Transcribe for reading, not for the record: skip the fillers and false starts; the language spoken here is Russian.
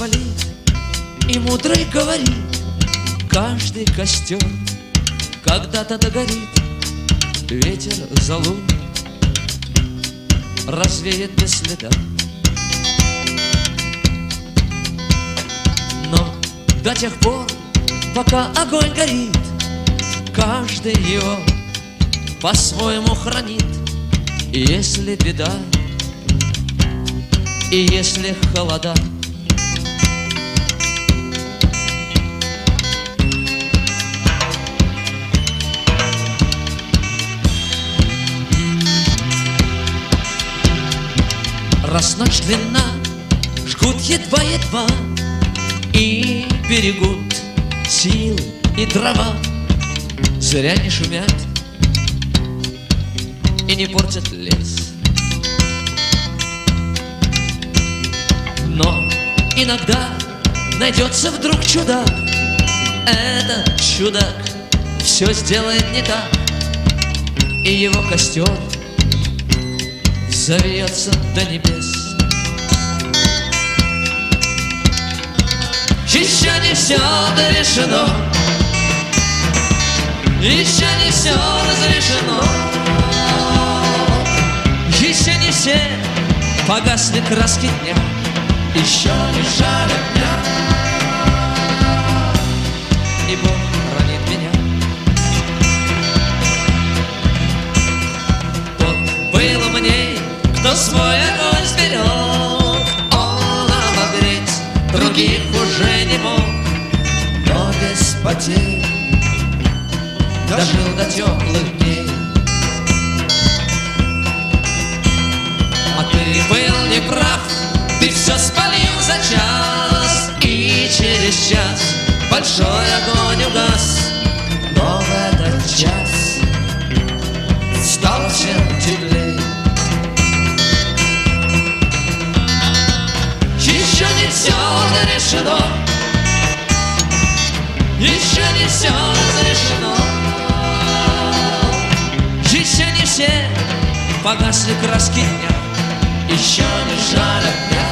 палит, и мудрый говорит: каждый костер когда-то догорит. Ветер залун развеет без следа. Но до тех пор, пока огонь горит, каждый его по-своему хранит. И если беда, и если холода, раз ночь длинна, жгут едва-едва и берегут силы и дрова. Зря не шумят и не портят лес. Но иногда найдется вдруг чудак. Этот чудак все сделает не так, и его костер завьется до небес. Еще не все дорешено, еще не все разрешено, еще не все погасли краски дня, еще не жаль огня. И Бог хранит меня. Тот был мне, кто свой огонь сберег, он обогреть других уже не мог, но без потерь дожил до теплых дней. А ты был неправ, ты все спалил за час, и через час большой огонь угас. Но в этот час стало всем теплей. Еще не все решено, еще не все разрешено, еще не все погасли краски дня, еще не жаль огня.